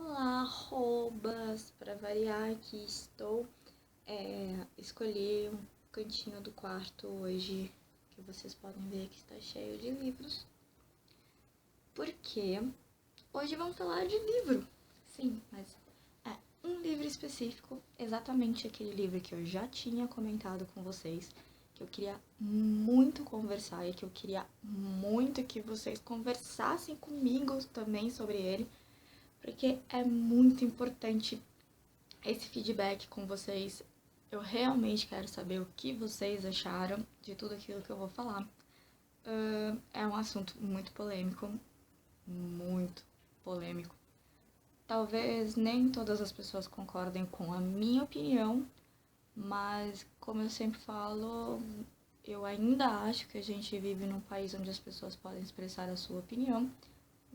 Olá, arrobas! Para variar, aqui estou. Escolhi um cantinho do quarto hoje, que vocês podem ver que está cheio de livros. Porque hoje vamos falar de livro. Sim, mas é um livro específico, exatamente aquele livro que eu já tinha comentado com vocês, que eu queria muito conversar e que eu queria muito que vocês conversassem comigo também sobre ele. Porque é muito importante esse feedback com vocês. Eu realmente quero saber o que vocês acharam de tudo aquilo que eu vou falar. É um assunto muito polêmico, muito polêmico. Talvez nem todas as pessoas concordem com a minha opinião, mas como eu sempre falo, eu ainda acho que a gente vive num país onde as pessoas podem expressar a sua opinião,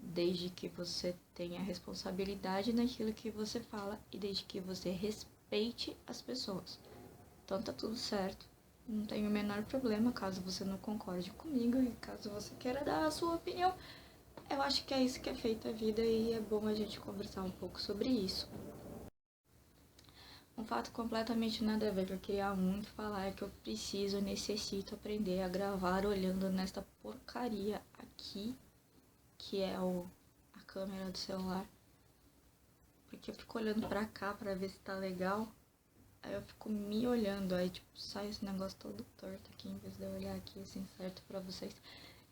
desde que você tenha responsabilidade naquilo que você fala e desde que você respeite as pessoas. Então tá tudo certo, não tem o menor problema caso você não concorde comigo e caso você queira dar a sua opinião. Eu acho que é isso que é feita a vida e é bom a gente conversar um pouco sobre isso. Um fato completamente nada a ver que eu queria muito falar é que eu necessito aprender a gravar olhando nesta porcaria aqui, que é a câmera do celular. Porque eu fico olhando pra cá pra ver se tá legal. Aí eu fico me olhando, aí tipo, sai esse negócio todo torto aqui, em vez de eu olhar aqui assim certo pra vocês.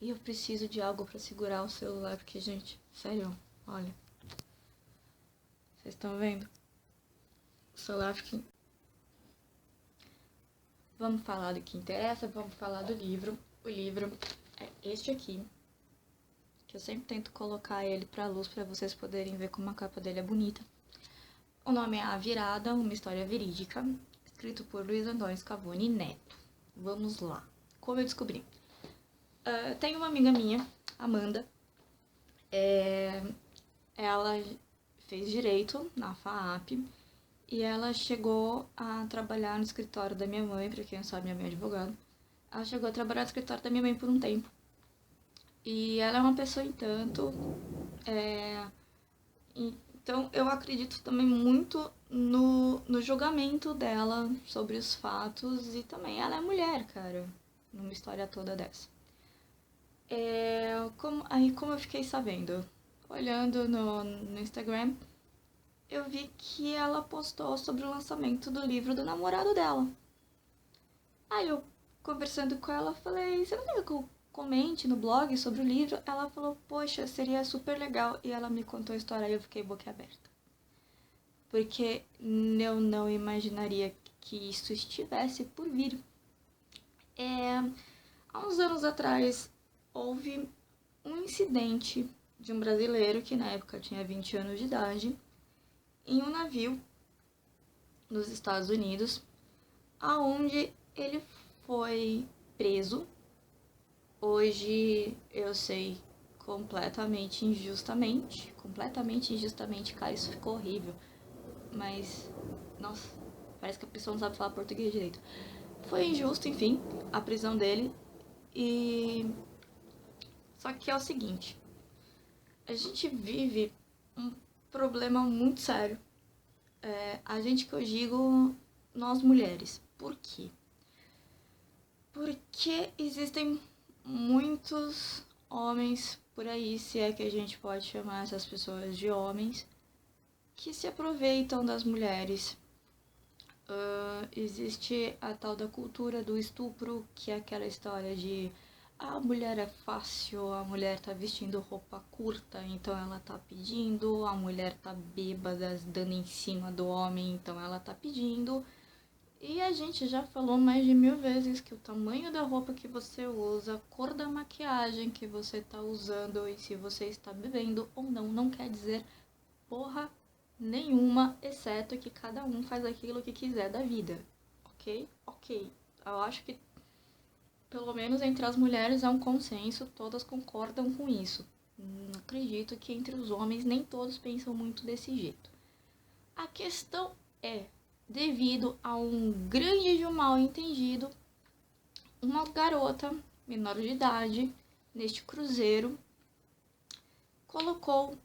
E eu preciso de algo pra segurar o celular, porque, gente, sério, olha. Vocês estão vendo? O celular fica... Vamos falar do que interessa, vamos falar do livro. O livro é este aqui, que eu sempre tento colocar ele pra luz pra vocês poderem ver como a capa dele é bonita. O nome é A Virada, uma história verídica, escrito por Luiz Antônio Scavone Neto. Vamos lá. Como eu descobri? Tem uma amiga minha, Amanda. Ela fez direito na FAAP e ela chegou a trabalhar no escritório da minha mãe, pra quem não sabe, minha mãe é advogada. Ela chegou a trabalhar no escritório da minha mãe por um tempo. E ela é uma pessoa em tanto. Então eu acredito também muito no julgamento dela sobre os fatos e também ela é mulher, cara, numa história toda dessa. Como eu fiquei sabendo? Olhando no Instagram, eu vi que ela postou sobre o lançamento do livro do namorado dela. Aí eu, conversando com ela, falei, você não quer que eu comente no blog sobre o livro? Ela falou, poxa, seria super legal. E ela me contou a história e eu fiquei boquiaberta. Porque eu não imaginaria que isso estivesse por vir. Há uns anos atrás, houve um incidente de um brasileiro que na época tinha 20 anos de idade em um navio nos Estados Unidos, aonde ele foi preso. Hoje eu sei completamente injustamente, cara, isso ficou horrível. Mas, nossa, parece que a pessoa não sabe falar português direito. Foi injusto, enfim, a prisão dele. E só que é o seguinte, a gente vive um problema muito sério. A gente que eu digo, nós mulheres. Por quê? Porque existem muitos homens por aí, se é que a gente pode chamar essas pessoas de homens, que se aproveitam das mulheres. Existe a tal da cultura do estupro, que é aquela história de a mulher é fácil, a mulher tá vestindo roupa curta, então ela tá pedindo, a mulher tá bêbada, dando em cima do homem, então ela tá pedindo. E a gente já falou mais de 1000 vezes que o tamanho da roupa que você usa, a cor da maquiagem que você tá usando e se você está bebendo ou não, não quer dizer porra nenhuma, exceto que cada um faz aquilo que quiser da vida, ok? Ok. Eu acho que, pelo menos entre as mulheres, é um consenso, todas concordam com isso. Não acredito que entre os homens nem todos pensam muito desse jeito. A questão é, devido a um grande de um mal entendido, uma garota menor de idade, neste cruzeiro, colocou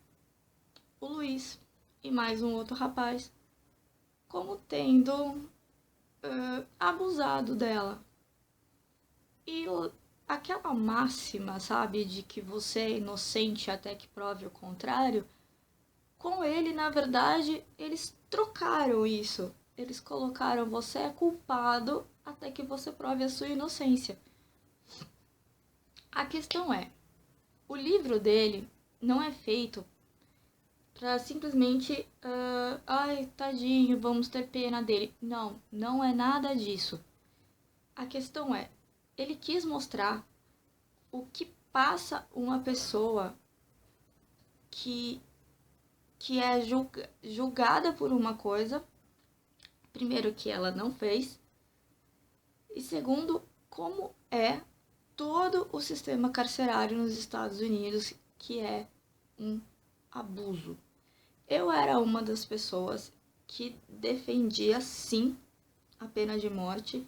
o Luiz, e mais um outro rapaz como tendo abusado dela. E aquela máxima, sabe, de que você é inocente até que prove o contrário, com ele, na verdade, eles trocaram isso. Eles colocaram você é culpado até que você prove a sua inocência. A questão é, o livro dele não é feito pra simplesmente, ai, tadinho, vamos ter pena dele. Não, não é nada disso. A questão é, ele quis mostrar o que passa uma pessoa que é julgada por uma coisa, primeiro que ela não fez, e segundo, como é todo o sistema carcerário nos Estados Unidos, que é um abuso. Eu era uma das pessoas que defendia, sim, a pena de morte,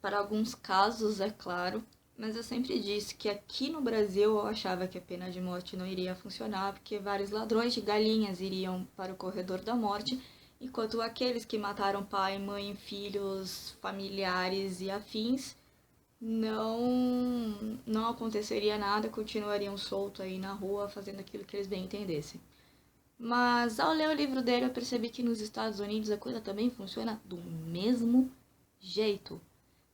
para alguns casos, é claro, mas eu sempre disse que aqui no Brasil eu achava que a pena de morte não iria funcionar, porque vários ladrões de galinhas iriam para o corredor da morte, enquanto aqueles que mataram pai, mãe, filhos, familiares e afins, não aconteceria nada, continuariam soltos aí na rua fazendo aquilo que eles bem entendessem. Mas ao ler o livro dele eu percebi que nos Estados Unidos a coisa também funciona do mesmo jeito.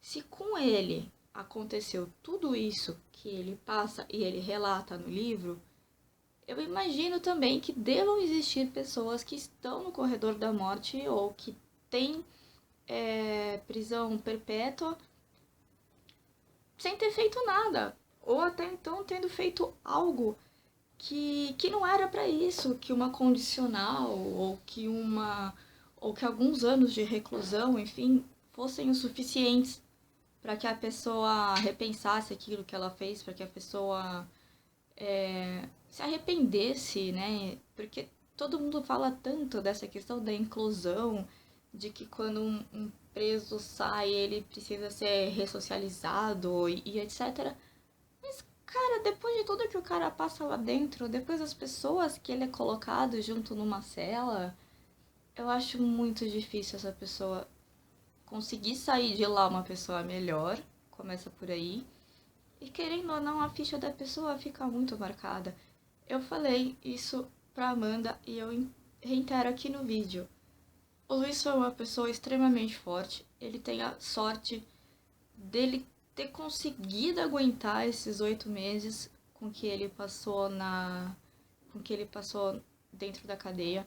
Se com ele aconteceu tudo isso que ele passa e ele relata no livro, eu imagino também que devam existir pessoas que estão no corredor da morte ou que têm prisão perpétua sem ter feito nada, ou até então tendo feito algo que não era para isso, que uma condicional ou que alguns anos de reclusão, enfim, fossem o suficientes para que a pessoa repensasse aquilo que ela fez, para que a pessoa se arrependesse, né? Porque todo mundo fala tanto dessa questão da inclusão, de que quando um preso sai, ele precisa ser ressocializado e etc. Mas, cara, depois de tudo que o cara passa lá dentro, depois das pessoas que ele é colocado junto numa cela, eu acho muito difícil essa pessoa conseguir sair de lá uma pessoa melhor, começa por aí. E querendo ou não, a ficha da pessoa fica muito marcada. Eu falei isso pra Amanda e eu reitero aqui no vídeo. O Luiz foi uma pessoa extremamente forte. Ele tem a sorte dele ter conseguido aguentar esses 8 meses com que ele passou dentro da cadeia.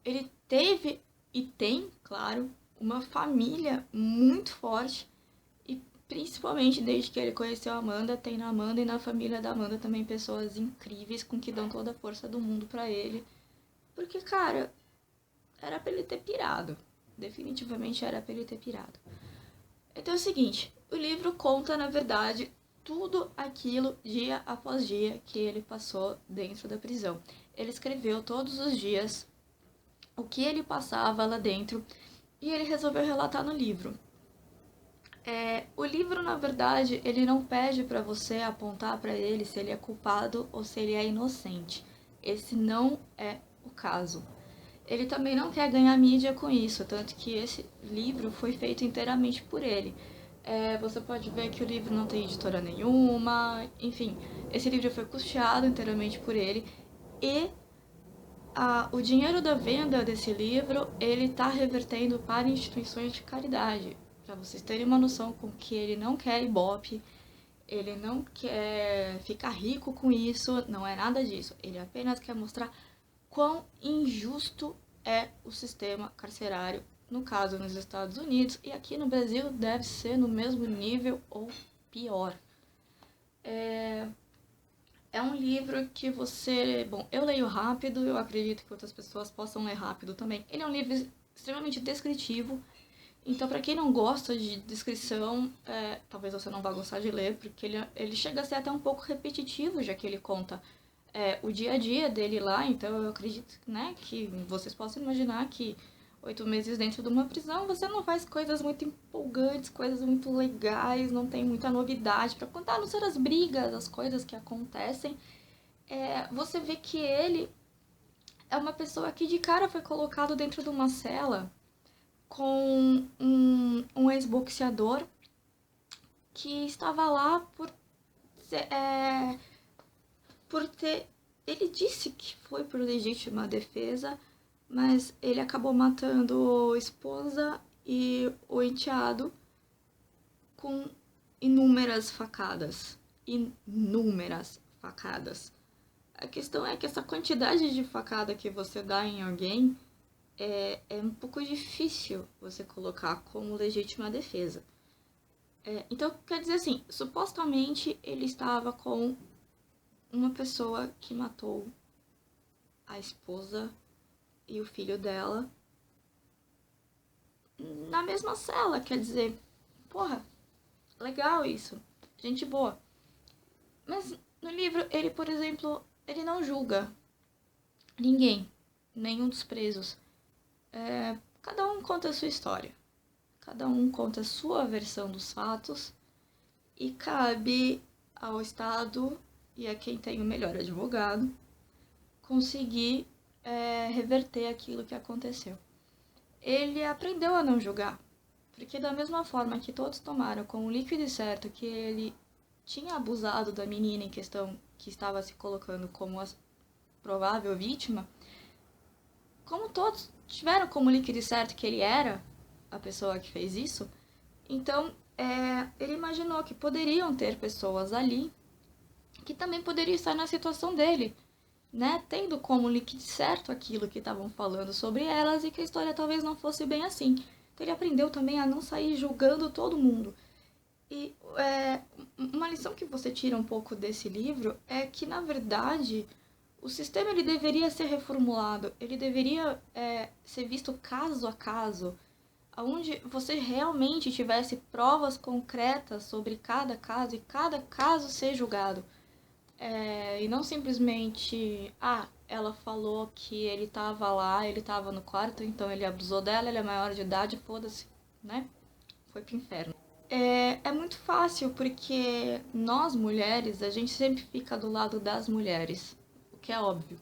Ele teve e tem, claro, uma família muito forte e principalmente desde que ele conheceu a Amanda, tem na Amanda e na família da Amanda também pessoas incríveis com que dão toda a força do mundo pra ele. Porque, cara, era pra ele ter pirado. Definitivamente era pra ele ter pirado. Então é o seguinte, o livro conta, na verdade, tudo aquilo dia após dia que ele passou dentro da prisão. Ele escreveu todos os dias o que ele passava lá dentro e ele resolveu relatar no livro. O livro, na verdade, ele não pede para você apontar para ele se ele é culpado ou se ele é inocente. Esse não é o caso. Ele também não quer ganhar mídia com isso, tanto que esse livro foi feito inteiramente por ele. Você pode ver que o livro não tem editora nenhuma, enfim, esse livro foi custeado inteiramente por ele e o dinheiro da venda desse livro ele está revertendo para instituições de caridade. Para vocês terem uma noção com que ele não quer ibope, ele não quer ficar rico com isso, não é nada disso. Ele apenas quer mostrar quão injusto é o sistema carcerário, no caso nos Estados Unidos, e aqui no Brasil deve ser no mesmo nível ou pior. É um livro que você... Bom, eu leio rápido, eu acredito que outras pessoas possam ler rápido também. Ele é um livro extremamente descritivo, então para quem não gosta de descrição, talvez você não vá gostar de ler, porque ele chega a ser até um pouco repetitivo, já que ele conta o dia a dia dele lá, então eu acredito, né, que vocês possam imaginar que 8 meses dentro de uma prisão, você não faz coisas muito empolgantes, coisas muito legais, não tem muita novidade para contar, a não ser as brigas, as coisas que acontecem. Você vê que ele é uma pessoa que de cara foi colocado dentro de uma cela com um ex-boxeador que estava lá por ter... Ele disse que foi por legítima defesa, mas ele acabou matando a esposa e o enteado com inúmeras facadas. Inúmeras facadas. A questão é que essa quantidade de facada que você dá em alguém é um pouco difícil você colocar como legítima defesa. Então, quer dizer assim, supostamente ele estava com uma pessoa que matou a esposa e o filho dela na mesma cela, quer dizer, porra, legal isso, gente boa. Mas no livro, ele, por exemplo, ele não julga ninguém, nenhum dos presos. Cada um conta a sua história, cada um conta a sua versão dos fatos e cabe ao Estado e a quem tem o melhor advogado conseguir reverter aquilo que aconteceu. Ele aprendeu a não julgar, porque da mesma forma que todos tomaram como líquido certo que ele tinha abusado da menina em questão que estava se colocando como a provável vítima, como todos tiveram como líquido certo que ele era a pessoa que fez isso, então ele imaginou que poderiam ter pessoas ali que também poderiam estar na situação dele, né? Tendo como líquido certo aquilo que estavam falando sobre elas e que a história talvez não fosse bem assim. Então ele aprendeu também a não sair julgando todo mundo. E uma lição que você tira um pouco desse livro é que, na verdade, o sistema ele deveria ser reformulado, ele deveria ser visto caso a caso, onde você realmente tivesse provas concretas sobre cada caso e cada caso ser julgado. E não simplesmente, ela falou que ele tava lá, ele tava no quarto, então ele abusou dela, ele é maior de idade, foda-se, né? Foi pro inferno. É muito fácil, porque nós mulheres, a gente sempre fica do lado das mulheres, o que é óbvio.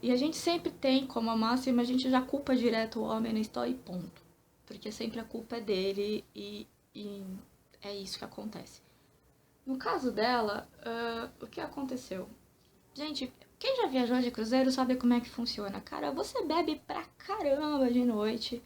E a gente sempre tem como a máxima, a gente já culpa direto o homem na história e ponto. Porque sempre a culpa é dele e é isso que acontece. No caso dela, o que aconteceu? Gente, quem já viajou de cruzeiro sabe como é que funciona. Cara, você bebe pra caramba de noite.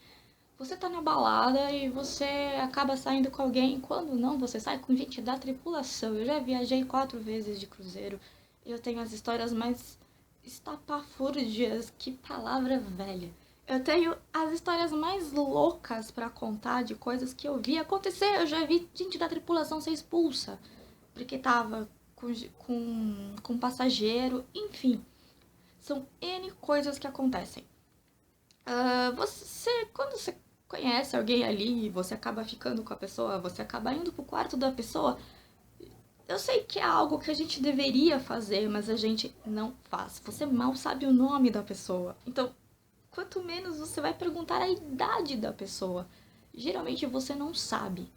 Você tá na balada e você acaba saindo com alguém. Quando não, você sai com gente da tripulação. Eu já viajei 4 vezes de cruzeiro. Eu tenho as histórias mais estapafúrdias. Que palavra velha. Eu tenho as histórias mais loucas pra contar de coisas que eu vi acontecer. Eu já vi gente da tripulação ser expulsa porque tava com passageiro, enfim. São N coisas que acontecem. Quando você conhece alguém ali, você acaba ficando com a pessoa, você acaba indo pro quarto da pessoa, eu sei que é algo que a gente deveria fazer, mas a gente não faz. Você mal sabe o nome da pessoa. Então, quanto menos você vai perguntar a idade da pessoa. Geralmente você não sabe.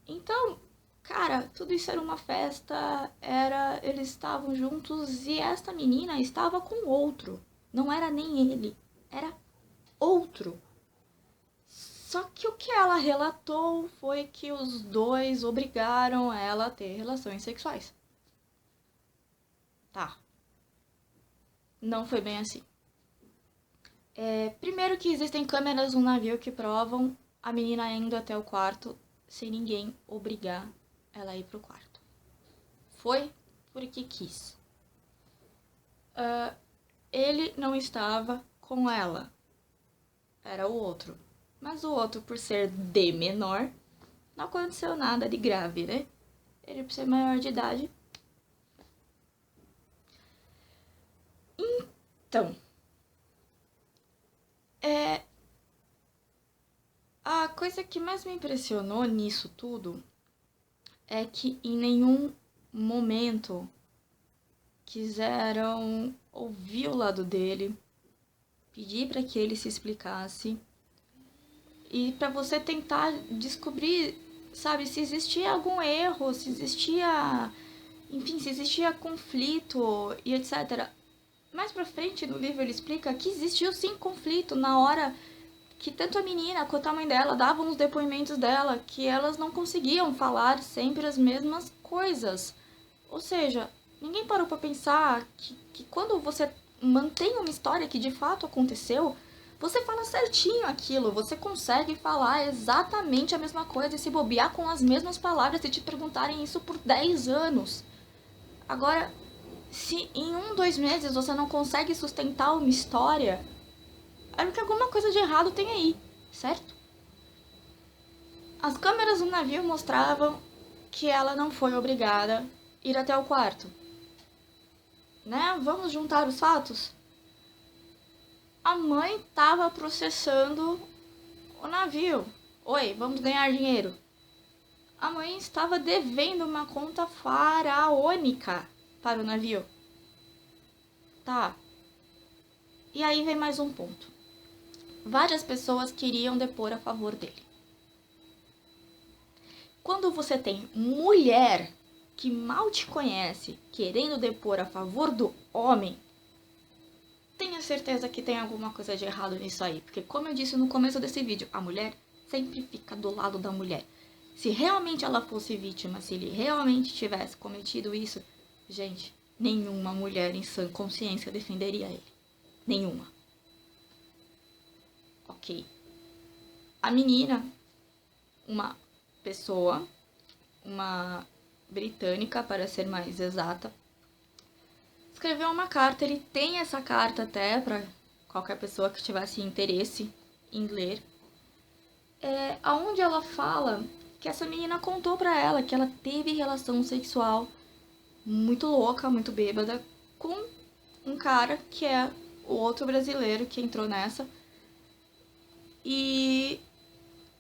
Então, cara, tudo isso era uma festa, eles estavam juntos e esta menina estava com outro. Não era nem ele, era outro. Só que o que ela relatou foi que os dois obrigaram ela a ter relações sexuais. Tá. Não foi bem assim. Primeiro que existem câmeras no navio que provam a menina indo até o quarto sem ninguém obrigar ela a ir pro quarto. Foi porque quis. Ele não estava com ela. Era o outro. Mas o outro, por ser de menor, não aconteceu nada de grave, né? Ele, por ser maior de idade. Então, a coisa que mais me impressionou nisso tudo é que em nenhum momento quiseram ouvir o lado dele, pedir para que ele se explicasse e para você tentar descobrir, sabe, se existia algum erro, se existia, enfim, se existia conflito e etc. Mais pra frente no livro ele explica que existiu sim conflito na hora que tanto a menina quanto a mãe dela davam os depoimentos dela, que elas não conseguiam falar sempre as mesmas coisas. Ou seja, ninguém parou pra pensar que quando você mantém uma história que de fato aconteceu, você fala certinho aquilo, você consegue falar exatamente a mesma coisa e se bobear com as mesmas palavras e te perguntarem isso por 10 anos. Agora, se em 2 meses você não consegue sustentar uma história, é porque alguma coisa de errado tem aí, certo? As câmeras do navio mostravam que ela não foi obrigada a ir até o quarto. Né? Vamos juntar os fatos? A mãe estava processando o navio. Oi, vamos ganhar dinheiro. A mãe estava devendo uma conta faraônica para o navio. Tá. E aí vem mais um ponto. Várias pessoas queriam depor a favor dele. Quando você tem mulher que mal te conhece querendo depor a favor do homem, tenha certeza que tem alguma coisa de errado nisso aí. Porque como eu disse no começo desse vídeo, a mulher sempre fica do lado da mulher. Se realmente ela fosse vítima, se ele realmente tivesse cometido isso, gente, nenhuma mulher em sã consciência defenderia ele. Nenhuma. Ok. A menina, uma pessoa, uma britânica para ser mais exata, escreveu uma carta. Ele tem essa carta até para qualquer pessoa que tivesse interesse em ler, aonde ela fala que essa menina contou para ela que ela teve relação sexual muito louca, muito bêbada, com um cara que é o outro brasileiro que entrou nessa. E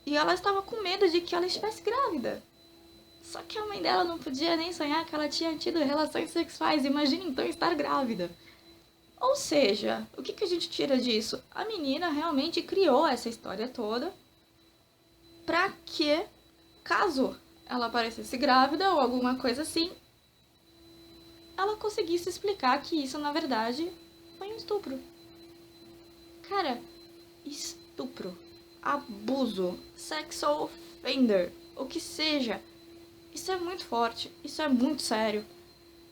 ela estava com medo de que ela estivesse grávida. Só que a mãe dela não podia nem sonhar que ela tinha tido relações sexuais. Imagina então estar grávida. Ou seja, o que a gente tira disso? A menina realmente criou essa história toda pra que, caso ela aparecesse grávida ou alguma coisa assim, ela conseguisse explicar que isso, na verdade, foi um estupro. Cara, estupro, abuso, sexual offender, o que seja, isso é muito forte, isso é muito sério.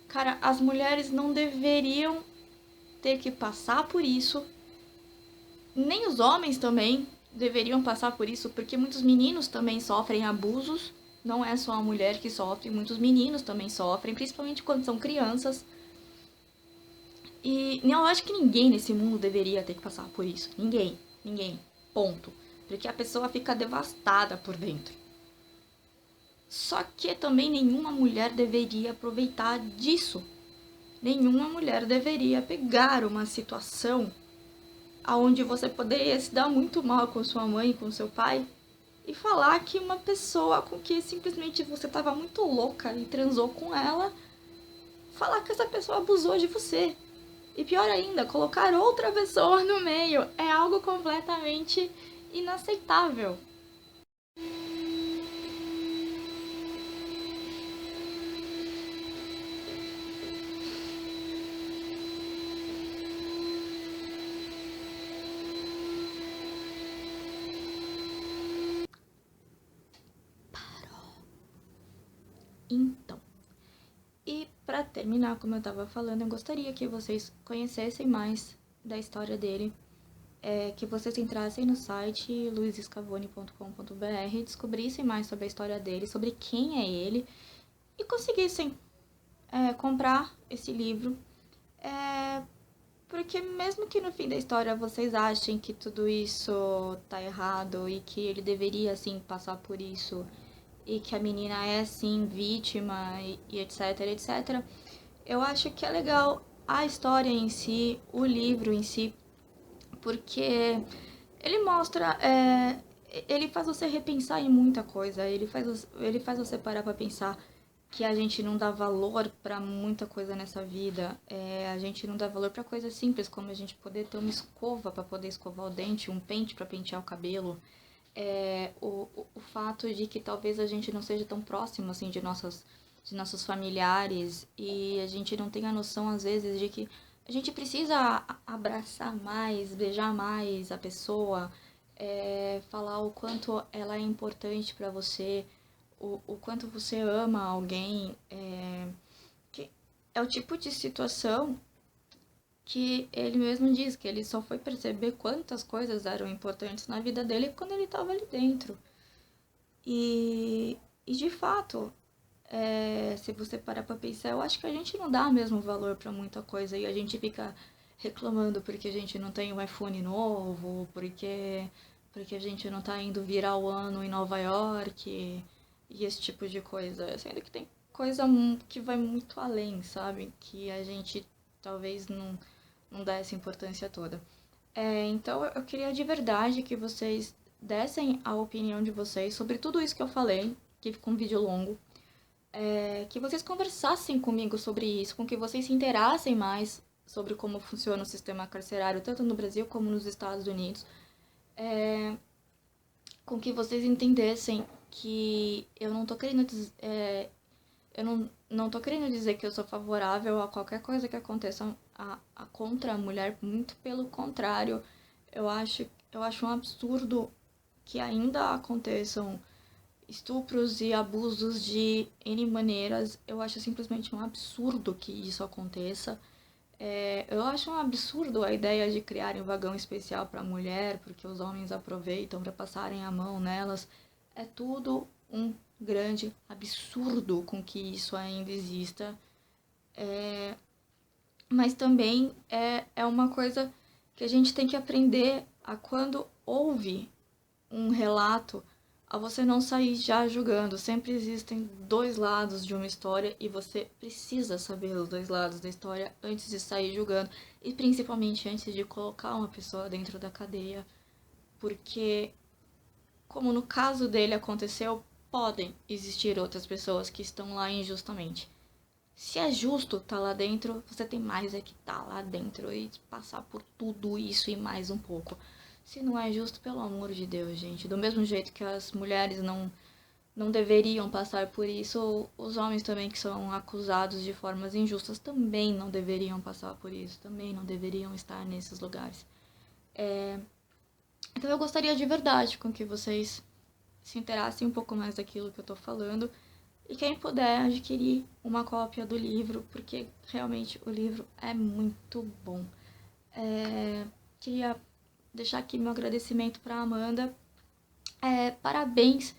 Cara, as mulheres não deveriam ter que passar por isso, nem os homens também deveriam passar por isso, porque muitos meninos também sofrem abusos. Não é só a mulher que sofre, muitos meninos também sofrem, principalmente quando são crianças. E eu acho que ninguém nesse mundo deveria ter que passar por isso. Ninguém, ninguém, ponto. Porque a pessoa fica devastada por dentro. Só que também nenhuma mulher deveria aproveitar disso. Nenhuma mulher deveria pegar uma situação onde você poderia se dar muito mal com sua mãe, com seu pai, e falar que uma pessoa com que simplesmente você estava muito louca e transou com ela, falar que essa pessoa abusou de você. E pior ainda, colocar outra pessoa no meio é algo completamente inaceitável. Então, e para terminar, como eu estava falando, eu gostaria que vocês conhecessem mais da história dele, que vocês entrassem no site luizescavone.com.br, descobrissem mais sobre a história dele, sobre quem é ele, e conseguissem comprar esse livro, porque mesmo que no fim da história vocês achem que tudo isso tá errado e que ele deveria sim passar por isso e que a menina é sim vítima e etc, etc, eu acho que é legal a história em si, o livro em si, porque ele mostra, ele faz você repensar em muita coisa, ele faz você parar pra pensar que a gente não dá valor pra muita coisa nessa vida, a gente não dá valor pra coisas simples, como a gente poder ter uma escova pra poder escovar o dente, um pente pra pentear o cabelo, o fato de que talvez a gente não seja tão próximo assim de nossos familiares e a gente não tenha noção às vezes de que A gente precisa abraçar mais, beijar mais a pessoa, falar o quanto ela é importante pra você, o quanto você ama alguém. Que é o tipo de situação que ele mesmo diz que ele só foi perceber quantas coisas eram importantes na vida dele quando ele estava ali dentro. E de fato, se você parar pra pensar, eu acho que a gente não dá mesmo valor pra muita coisa e a gente fica reclamando porque a gente não tem um iPhone novo, porque a gente não tá indo virar o ano em Nova York e esse tipo de coisa. Sendo que tem coisa que vai muito além, sabe? Que a gente talvez não dá essa importância toda. Então eu queria de verdade que vocês dessem a opinião de vocês sobre tudo isso que eu falei, que ficou um vídeo longo. Que vocês conversassem comigo sobre isso, com que vocês se interassem mais sobre como funciona o sistema carcerário, tanto no Brasil como nos Estados Unidos. Com que vocês entendessem que eu não tô querendo eu não tô querendo dizer que eu sou favorável a qualquer coisa que aconteça contra a mulher, muito pelo contrário. Eu acho um absurdo que ainda aconteçam estupros e abusos de N maneiras. Eu acho simplesmente um absurdo que isso aconteça. Eu acho um absurdo a ideia de criarem um vagão especial para mulher, porque os homens aproveitam para passarem a mão nelas. É tudo um grande absurdo com que isso ainda exista. Mas também é uma coisa que a gente tem que aprender a quando ouve um relato, a você não sair já julgando. Sempre existem dois lados de uma história e você precisa saber os dois lados da história antes de sair julgando e principalmente antes de colocar uma pessoa dentro da cadeia, porque como no caso dele aconteceu, podem existir outras pessoas que estão lá injustamente. Se é justo estar lá dentro, você tem mais é que estar lá dentro e passar por tudo isso e mais um pouco. Se não é justo, pelo amor de Deus, gente. Do mesmo jeito que as mulheres não deveriam passar por isso, os homens também que são acusados de formas injustas também não deveriam passar por isso, também não deveriam estar nesses lugares. Então eu gostaria de verdade com que vocês se interassem um pouco mais daquilo que eu tô falando. E quem puder adquirir uma cópia do livro, porque realmente o livro é muito bom. Queria deixar aqui meu agradecimento para Amanda. Parabéns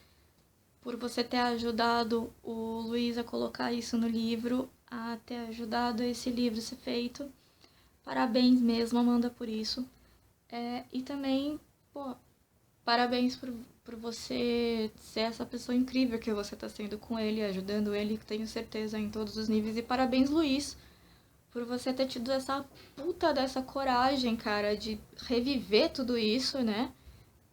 por você ter ajudado o Luiz a colocar isso no livro, a ter ajudado esse livro ser feito. Parabéns mesmo, Amanda, por isso. E também, pô, parabéns por você ser essa pessoa incrível que você está sendo com ele, ajudando ele, tenho certeza, em todos os níveis. E parabéns, Luiz, por você ter tido essa puta dessa coragem, cara, de reviver tudo isso, né?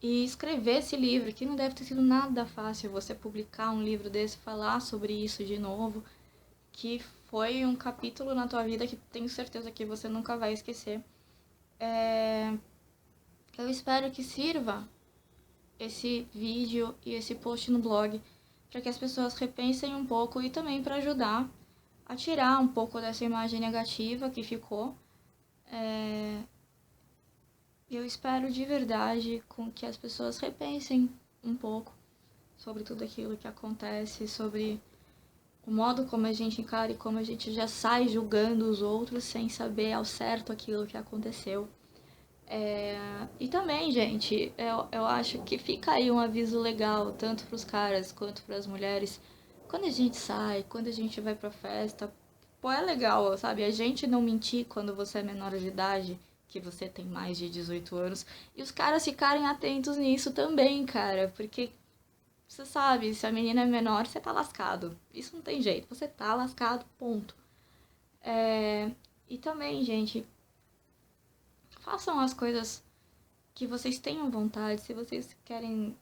E escrever esse livro, que não deve ter sido nada fácil você publicar um livro desse, falar sobre isso de novo, que foi um capítulo na tua vida que tenho certeza que você nunca vai esquecer. Eu espero que sirva esse vídeo e esse post no blog para que as pessoas repensem um pouco e também para ajudar a tirar um pouco dessa imagem negativa que ficou. Eu espero de verdade com que as pessoas repensem um pouco sobre tudo aquilo que acontece, sobre o modo como a gente encara e como a gente já sai julgando os outros sem saber ao certo aquilo que aconteceu. E também, gente, eu acho que fica aí um aviso legal, tanto para os caras quanto para as mulheres. Quando a gente sai, quando a gente vai pra festa, pô, é legal, sabe? A gente não mentir quando você é menor de idade, que você tem mais de 18 anos, e os caras ficarem atentos nisso também, cara, porque você sabe, se a menina é menor, você tá lascado. Isso não tem jeito, você tá lascado, ponto. E também, gente, façam as coisas que vocês tenham vontade. Se vocês querem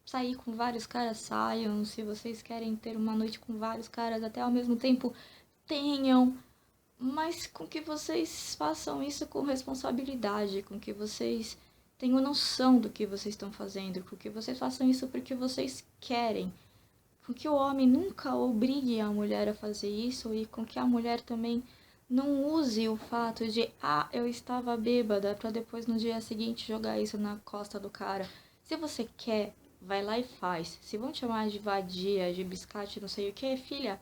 sair com vários caras, saiam. Se vocês querem ter uma noite com vários caras até ao mesmo tempo, tenham. Mas com que vocês façam isso com responsabilidade, com que vocês tenham noção do que vocês estão fazendo, com que vocês façam isso porque vocês querem. Com que o homem nunca obrigue a mulher a fazer isso e com que a mulher também Não use o fato de, eu estava bêbada, pra depois no dia seguinte jogar isso na costa do cara. Se você quer, vai lá e faz. Se vão te chamar de vadia, de biscate, não sei o que, filha,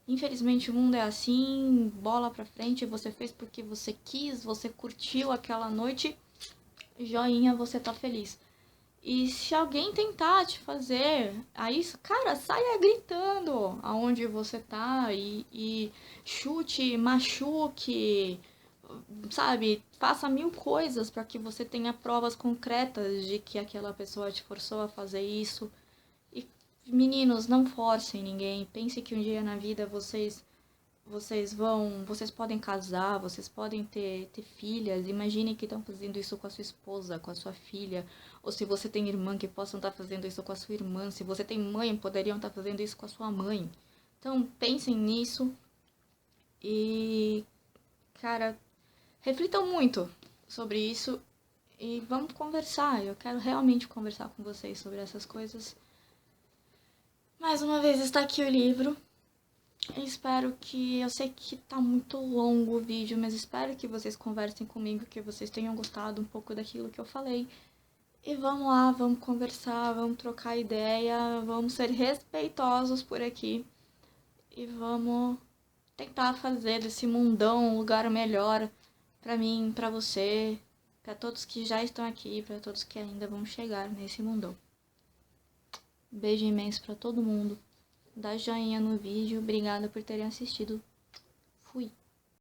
infelizmente o mundo é assim, bola pra frente, você fez porque você quis, você curtiu aquela noite, joinha, você tá feliz. E se alguém tentar te fazer aí, cara, saia gritando aonde você tá e chute, machuque, sabe? Faça mil coisas para que você tenha provas concretas de que aquela pessoa te forçou a fazer isso. E meninos, não forcem ninguém. Pense que um dia na vida vocês podem casar, vocês podem ter filhas. Imagine que estão fazendo isso com a sua esposa, com a sua filha. Ou se você tem irmã, que possam estar fazendo isso com a sua irmã. Se você tem mãe, poderiam estar fazendo isso com a sua mãe. Então, pensem nisso e, cara, reflitam muito sobre isso e vamos conversar. Eu quero realmente conversar com vocês sobre essas coisas. Mais uma vez está aqui o livro. Espero que. Eu sei que tá muito longo o vídeo, mas espero que vocês conversem comigo, que vocês tenham gostado um pouco daquilo que eu falei. E vamos lá, vamos conversar, vamos trocar ideia, vamos ser respeitosos por aqui. E vamos tentar fazer desse mundão um lugar melhor pra mim, pra você, pra todos que já estão aqui, pra todos que ainda vão chegar nesse mundão. Beijo imenso pra todo mundo. Dá joinha no vídeo. Obrigada por terem assistido. Fui.